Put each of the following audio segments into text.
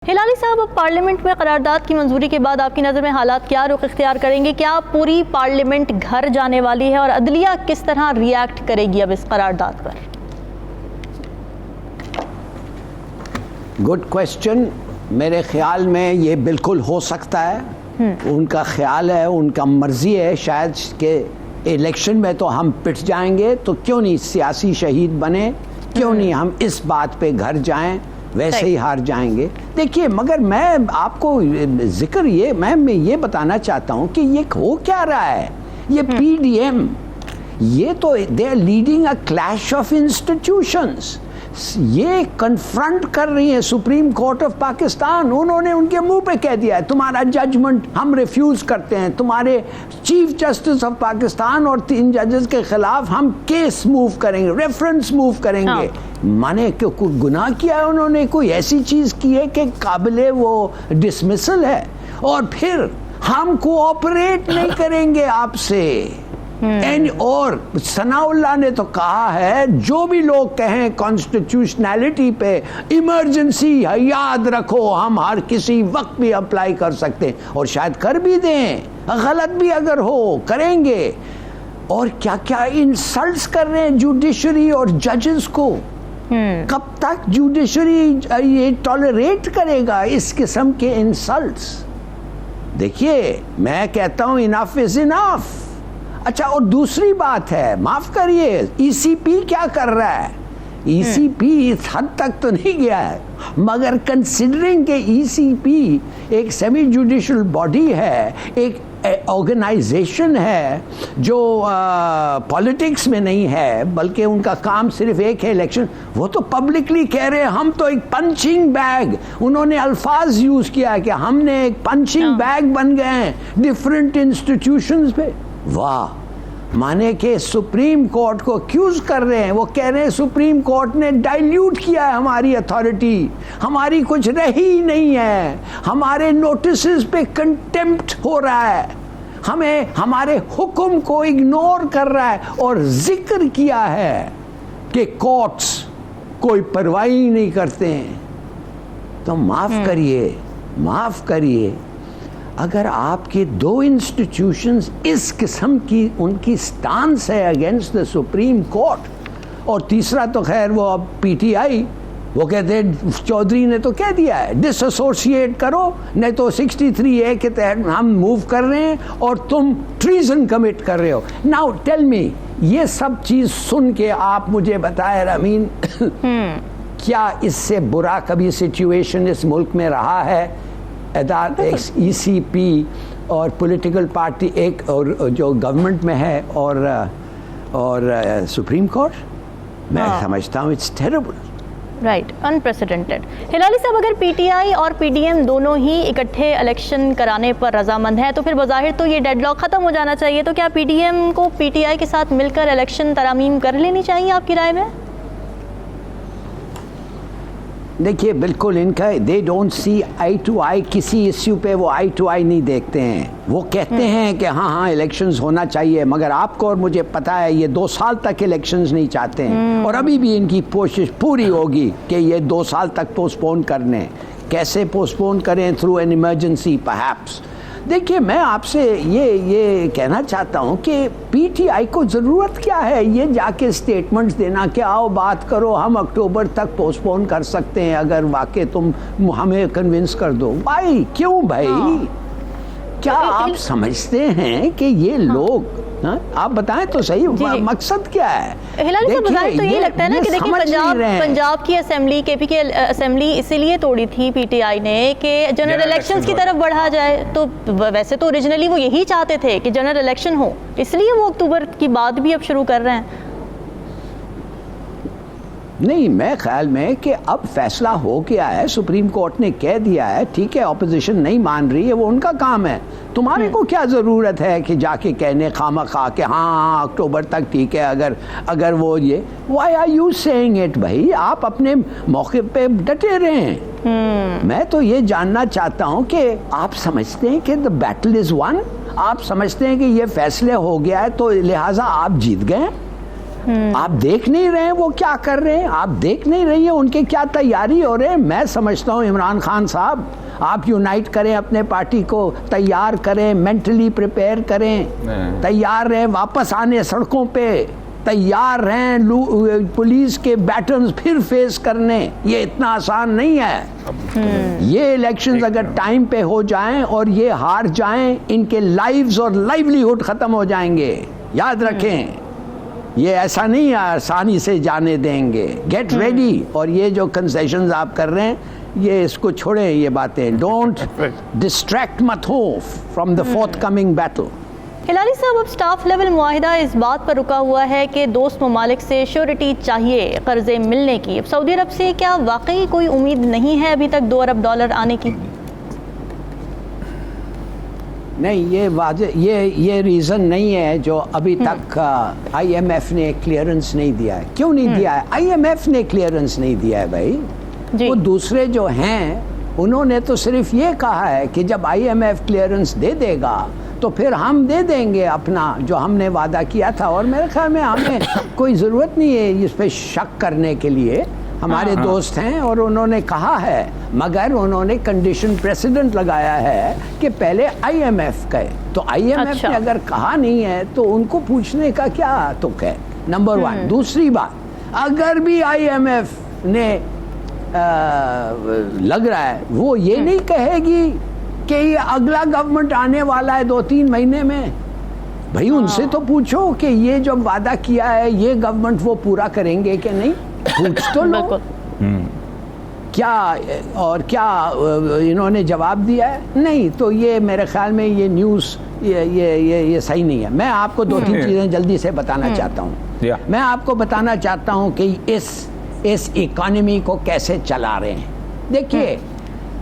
हिलाली साहब, अब पार्लियामेंट में करारदाद की मंजूरी के बाद आपकी नज़र में हालात क्या रुख इख्तियार करेंगे? क्या पूरी पार्लियामेंट घर जाने वाली है और अदलिया किस तरह रिएक्ट करेगी अब इस करारदाद पर? Good question. मेरे ख्याल में ये बिल्कुल हो सकता है। उनका ख्याल है, उनका मर्जी है शायद कि इलेक्शन में तो हम पिट जाएंगे, तो क्यों नहीं सियासी शहीद बने, क्यों नहीं हम इस बात पे घर जाएं, वैसे ही हार जाएंगे। देखिए, मगर मैं आपको जिक्र मैं ये बताना चाहता हूँ कि ये हो क्या रहा है। ये पीडीएम, ये तो they are leading a clash of institutions. ये कन्फ्रंट कर रही है सुप्रीम कोर्ट ऑफ पाकिस्तान। उन्होंने उनके मुंह पे कह दिया है तुम्हारा जजमेंट हम रिफ्यूज करते हैं, तुम्हारे चीफ जस्टिस ऑफ पाकिस्तान और 3 जजेस के खिलाफ हम केस मूव करेंगे, रेफरेंस मूव करेंगे। हाँ। माने कि कोई गुनाह किया है उन्होंने, कोई ऐसी चीज की है कि काबिले वो डिसमिसल है, और फिर हम कोऑपरेट नहीं करेंगे आपसे। और सनाउल्लाह ने तो कहा है जो भी लोग कहें कॉन्स्टिट्यूशनैलिटी पे इमरजेंसी याद रखो, हम हर किसी वक्त भी अप्लाई कर सकते हैं और शायद कर भी दें, गलत भी अगर हो करेंगे। और क्या क्या इंसल्ट्स कर रहे हैं जुडिशरी और जजेस को। कब तक जुडिशरी ये टॉलरेट करेगा इस किस्म के इंसल्ट्स? देखिए, मैं कहता हूं इनफ इज इनफ। अच्छा, और दूसरी बात है, माफ करिए, ईसीपी क्या कर रहा है? ईसीपी इस हद तक तो नहीं गया है, मगर कंसिडरिंग के ईसीपी एक सेमी जुडिशियल बॉडी है, एक ऑर्गेनाइजेशन है जो पॉलिटिक्स में नहीं है, बल्कि उनका काम सिर्फ एक है इलेक्शन। वो तो पब्लिकली कह रहे हैं हम तो एक पंचिंग बैग, उन्होंने अल्फाज यूज किया है कि हमने एक पंचिंग बैग बन गए हैं डिफरेंट इंस्टीट्यूशंस पे। वाह, माने के सुप्रीम कोर्ट को एक्यूज कर रहे हैं। वो कह रहे हैं सुप्रीम कोर्ट ने डाइल्यूट किया है हमारी अथॉरिटी, हमारी कुछ रही नहीं है, हमारे नोटिसेस पे कंटेम्प्ट हो रहा है, हमें हमारे हुक्म को इग्नोर कर रहा है, और जिक्र किया है कि कोर्ट्स कोई परवाह ही नहीं करते हैं। तो माफ करिए, अगर आपके 2 इंस्टीट्यूशंस इस किस्म की उनकी स्टांस है अगेंस्ट द सुप्रीम कोर्ट, और तीसरा तो खैर वो अब पीटीआई, वो कहते हैं चौधरी ने तो कह दिया है डिसएसोसिएट करो, नहीं तो 63A के तहत हम मूव कर रहे हैं और तुम ट्रीजन कमिट कर रहे हो। नाउ टेल मी, ये सब चीज सुन के आप मुझे बताए रमीन, क्या इससे बुरा कभी सिचुएशन इस मुल्क में रहा है? ईसीपी और पॉलिटिकल पार्टी एक और जो गवर्नमेंट में है और सुप्रीम कोर्ट, मैं समझता हूँ it's terrible. Right, unprecedented. Hilali साहब, अगर पीटीआई और पीडीएम दोनों ही इकट्ठे इलेक्शन कराने पर रजामंद है तो फिर बज़ाहिर तो ये डेडलॉक खत्म हो जाना चाहिए। तो क्या पीडीएम को पीटीआई के साथ मिलकर इलेक्शन तरामीम कर लेनी चाहिए आपकी राय में? देखिए, बिल्कुल इनका they don't see I to आई, किसी इश्यू पे वो आई टू आई नहीं देखते हैं। वो कहते हैं कि हाँ इलेक्शंस होना चाहिए, मगर आपको और मुझे पता है ये 2 साल तक इलेक्शंस नहीं चाहते हैं, और अभी भी इनकी कोशिश पूरी होगी कि ये 2 साल तक पोस्टपोन करने। कैसे पोस्टपोन करें? Through an emergency perhaps. देखिए, मैं आपसे ये कहना चाहता हूँ कि पीटीआई को ज़रूरत क्या है ये जाके स्टेटमेंट्स देना कि आओ बात करो, हम अक्टूबर तक पोस्टपोन कर सकते हैं अगर वाकई तुम हमें कन्विंस कर दो। भाई क्यों भाई? क्या आप समझते हैं कि ये लोग, आप बताएं तो सही, मकसद क्या है? हिलाली साहब, बजाय तो ये लगता है ना कि देखिए पंजाब की असेंबली, केपी की असेंबली इसीलिए तोड़ी थी पीटीआई ने कि जनरल इलेक्शंस की तरफ बढ़ा जाए। तो वैसे तो ओरिजिनली वो यही चाहते थे कि जनरल इलेक्शन हो, इसलिए वो अक्टूबर की बात भी अब शुरू कर रहे हैं। नहीं, मैं ख्याल में कि अब फैसला हो गया है, सुप्रीम कोर्ट ने कह दिया है, ठीक है, ऑपोजिशन नहीं मान रही है, वो उनका काम है। तुम्हारे को क्या ज़रूरत है कि जाके कहने खामखा के हाँ अक्टूबर तक ठीक है, अगर वो ये why are you saying it? भाई आप अपने मौके पे डटे रहें। मैं तो ये जानना चाहता हूँ कि आप समझते हैं कि द बैटल इज वन? आप समझते हैं कि ये फैसले हो गया है तो लिहाजा आप जीत गए? आप देख नहीं रहे हैं वो क्या कर रहे हैं, आप देख नहीं रही हैं उनके क्या तैयारी हो रहे हैं। मैं समझता हूँ इमरान खान साहब, आप यूनाइट करें, अपने पार्टी को तैयार करें, मेंटली प्रिपेयर करें, तैयार रहें वापस आने सड़कों पे, तैयार रहें पुलिस के बैटन्स फिर फेस करने। ये इतना आसान नहीं है। ये इलेक्शंस अगर टाइम पे हो जाएं और ये हार जाएं, इनके लाइव्स और लाइवलीहुड खत्म हो जाएंगे। याद रखें, ये ऐसा नहीं है आसानी से जाने देंगे। Get ready. और ये जो कंसेशंस आप कर रहे हैं, ये इसको छोड़ें, ये बातें डोंट डिस्ट्रैक्ट मत हो from the fourth coming battle. Hilari साहब, अब स्टाफ लेवल मुआहिदा इस बात पर रुका हुआ है कि दोस्त ममालिक से श्योरिटी चाहिए कर्जे मिलने की। अब सऊदी अरब से क्या वाकई कोई उम्मीद नहीं है अभी तक $2 अरब आने की? नहीं, ये रीज़न नहीं है जो अभी तक IMF ने क्लियरेंस नहीं दिया है। क्यों नहीं दिया है? IMF ने क्लियरेंस नहीं दिया है भाई। वो दूसरे जो हैं उन्होंने तो सिर्फ ये कहा है कि जब IMF क्लियरेंस दे देगा तो फिर हम दे देंगे अपना जो हमने वादा किया था। और मेरे ख्याल में हमें कोई ज़रूरत नहीं है इस पर शक करने के लिए। हमारे दोस्त हैं और उन्होंने कहा है, मगर उन्होंने कंडीशन प्रेसिडेंट लगाया है कि पहले IMF कहे। तो IMF ने अगर कहा नहीं है तो उनको पूछने का क्या तुक है, नंबर 1। दूसरी बात, अगर भी IMF ने लग रहा है वो ये नहीं कहेगी कि ये अगला गवर्नमेंट आने वाला है 2-3 महीने में। भाई उनसे तो पूछो कि ये जो वादा किया है ये गवर्नमेंट वो पूरा करेंगे कि नहीं, पूछ तो लो। क्या और क्या इन्होंने जवाब दिया है? नहीं। तो ये मेरे ख्याल में ये न्यूज़ ये सही नहीं है। मैं आपको 2-3 चीज़ें जल्दी से बताना चाहता हूँ। मैं आपको बताना चाहता हूँ कि इस इकॉनमी को कैसे चला रहे हैं। देखिए,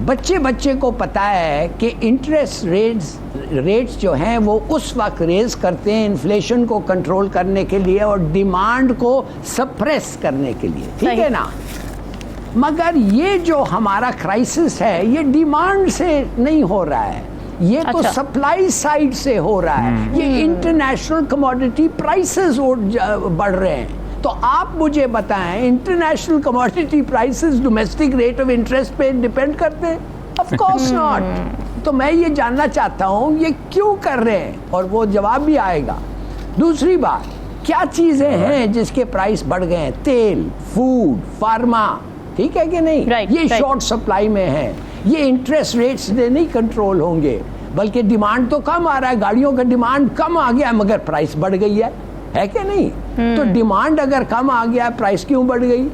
बच्चे को पता है कि इंटरेस्ट रेट्स जो हैं वो उस वक्त रेज करते हैं इन्फ्लेशन को कंट्रोल करने के लिए और डिमांड को सप्रेस करने के लिए, ठीक है ना। मगर ये जो हमारा क्राइसिस है ये डिमांड से नहीं हो रहा है, ये तो सप्लाई साइड से हो रहा है। ये इंटरनेशनल कमोडिटी प्राइसेस बढ़ रहे हैं। तो आप मुझे बताएं, international commodity prices domestic rate of interest पे डिपेंड करते हैं? Of course not. तो मैं ये जानना चाहता हूँ ये क्यों कर रहे हैं, और वो जवाब भी आएगा। दूसरी बात, क्या चीजें हैं जिसके प्राइस बढ़ गए हैं? तेल, फूड, फार्मा, ठीक है कि नहीं? ये शॉर्ट सप्लाई में है। ये इंटरेस्ट रेट्स से नहीं कंट्रोल होंगे, बल्कि डिमांड तो कम आ रहा है, गाड़ियों का डिमांड कम आ गया मगर प्राइस बढ़ गई है कि नहीं? तो डिमांड अगर कम आ गया, प्राइस क्यों बढ़ गई?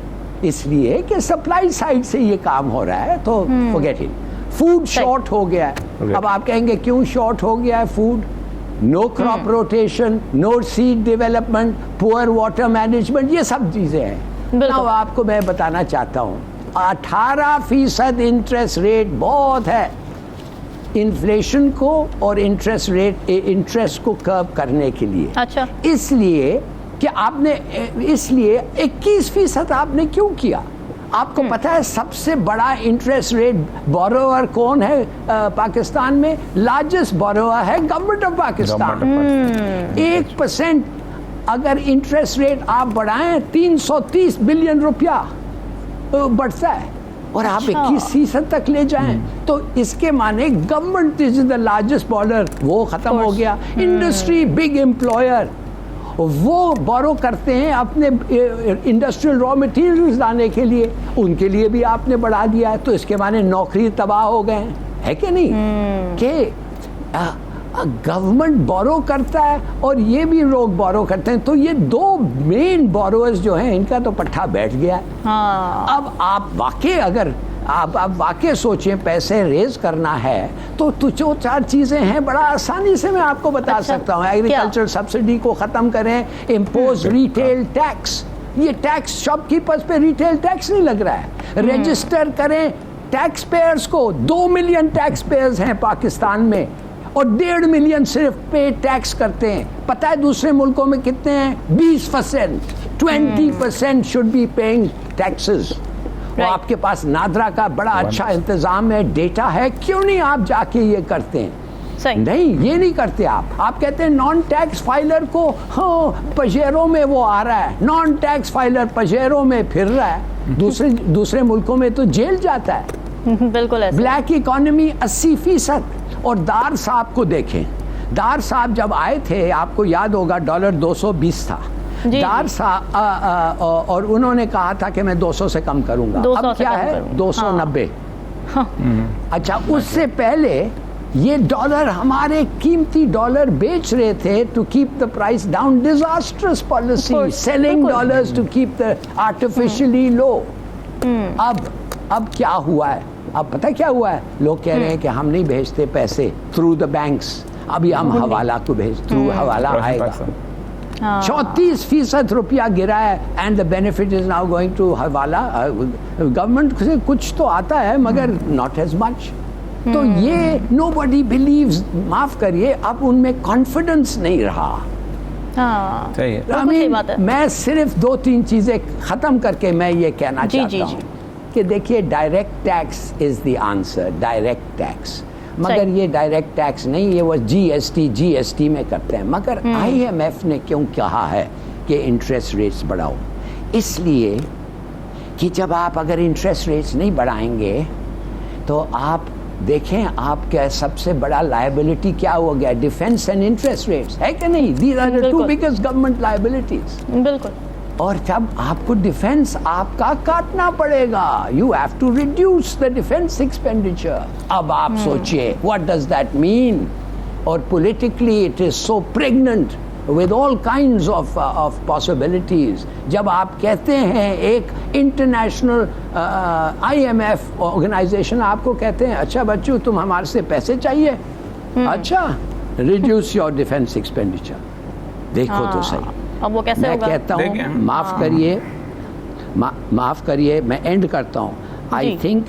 इसलिए कि सप्लाई साइड से ये काम हो रहा है। तो फॉरगेट इट। फूड शॉर्ट हो गया है। अब आप कहेंगे क्यों शॉर्ट हो गया है food? No crop rotation, no seed development, poor water management, ये सब चीजें हैं। अब आपको मैं बताना चाहता हूँ 18% इंटरेस्ट रेट बहुत है इन्फ्लेशन को और इंटरेस्ट को कर्व करने के लिए। अच्छा, इसलिए कि आपने 21% आपने क्यों किया? आपको पता है सबसे बड़ा इंटरेस्ट रेट बोरोवर कौन है पाकिस्तान में? लार्जेस्ट बोरोवर है गवर्नमेंट ऑफ पाकिस्तान। 1% अगर इंटरेस्ट रेट आप बढ़ाएं 330 बिलियन रुपया बढ़ता है, और आप 21% तक ले जाएं तो इसके माने government is the largest border, वो खत्म हो गया। इंडस्ट्री बिग एम्प्लॉयर, वो बोरो करते हैं अपने इंडस्ट्रियल रॉ मटेरियल्स लाने के लिए, उनके लिए भी आपने बढ़ा दिया है। तो इसके माने नौकरी तबाह हो गए, है कि नहीं? कि गवर्नमेंट बोरो करता है और ये भी लोग बोरो करते हैं, तो ये दो मेन बोरोअर्स जो हैं इनका तो पट्टा बैठ गया है। अब आप वाकई अगर आप वाकई सोचें पैसे रेज करना है तो जो 4 चीजें हैं बड़ा आसानी से मैं आपको बता सकता हूँ। एग्रीकल्चर सब्सिडी को खत्म करें, इम्पोज रिटेल टैक्स, ये टैक्स शॉपकीपर्स पे रिटेल टैक्स नहीं लग रहा है, रजिस्टर करें टैक्स पेयर्स को। 2 मिलियन टैक्स पेयर्स हैं पाकिस्तान में और 1.5 मिलियन सिर्फ पे टैक्स करते हैं। पता है दूसरे मुल्कों में कितने हैं? 20%। 20% शुड बी पेइंग टैक्सेस। और आपके पास नादरा का बड़ा अच्छा इंतजाम है, डेटा है, क्यों नहीं आप जाके ये करते हैं? सही। नहीं, ये नहीं करते आप कहते हैं नॉन टैक्स फाइलर को हाँ पजेरो में वो आ रहा है, नॉन टैक्स फाइलर पजेरो में फिर रहा है, दूसरे मुल्कों में तो जेल जाता है। बिल्कुल ऐसे। Black economy 80%। और दार साहब को देखें, दार साहब जब आए थे आपको याद होगा डॉलर 220 था। दार साहब और उन्होंने कहा था कि मैं 200 से कम करूंगा, अब क्या है 290। अच्छा, उससे पहले ये डॉलर हमारे कीमती डॉलर बेच रहे थे to keep the price down, disastrous policy, selling dollars to keep the artificially low. अब क्या हुआ है, अब पता क्या हुआ है, लोग कह रहे हैं कि हम नहीं भेजते पैसे थ्रू द बैंक्स, अभी हम हवाला को भेज, थ्रू हवाला आएगा। 34% रुपया गिरा है and the benefit is now going to hawala. Government से कुछ तो आता है मगर नॉट एज मच। तो ये नोबडी बिलीव्स, माफ करिए, अब उनमें कॉन्फिडेंस नहीं रहा। सही है। सही बात है। मैं सिर्फ 2-3 चीजें खत्म करके मैं ये कहना चाहता हूँ कि देखिए direct tax is the answer, direct tax, मगर ये डायरेक्ट टैक्स नहीं, ये वो जीएसटी में करते हैं। मगर IMF ने क्यों कहा है कि इंटरेस्ट रेट्स बढ़ाओ? इसलिए कि जब आप अगर इंटरेस्ट रेट्स नहीं बढ़ाएंगे तो आप देखें आपका सबसे बड़ा लायबिलिटी क्या हो गया, डिफेंस एंड इंटरेस्ट रेट्स, है कि नहीं? These are the 2 biggest government liabilities. बिल्कुल। और जब आपको डिफेंस आपका काटना पड़ेगा, you have to reduce the defence expenditure. अब आप सोचिए व्हाट डज दैट मीन? और politically it is so pregnant with all kinds of possibilities। जब आप कहते हैं एक इंटरनेशनल IMF ऑर्गेनाइजेशन आपको कहते हैं अच्छा बच्चों तुम हमारे से पैसे चाहिए, अच्छा रिड्यूस योर डिफेंस एक्सपेंडिचर। देखो तो सही, अब वो कैसे मैं होगा? कहता हूँ माफ करिए, मैं एंड करता हूँ। आई थिंक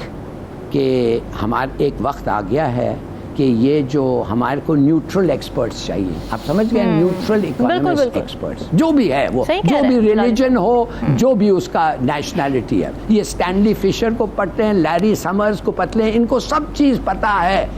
कि हमारा एक वक्त आ गया है कि ये जो हमारे को न्यूट्रल एक्सपर्ट्स चाहिए, आप समझ गए, न्यूट्रल इकोनॉमिस्ट एक्सपर्ट्स, जो भी है वो, जो भी रिलीजन हो, जो भी उसका नेशनैलिटी है। ये स्टैनली फिशर को पढ़ते हैं, लैरी समर्स को पढ़ते हैं, इनको सब चीज़ पता है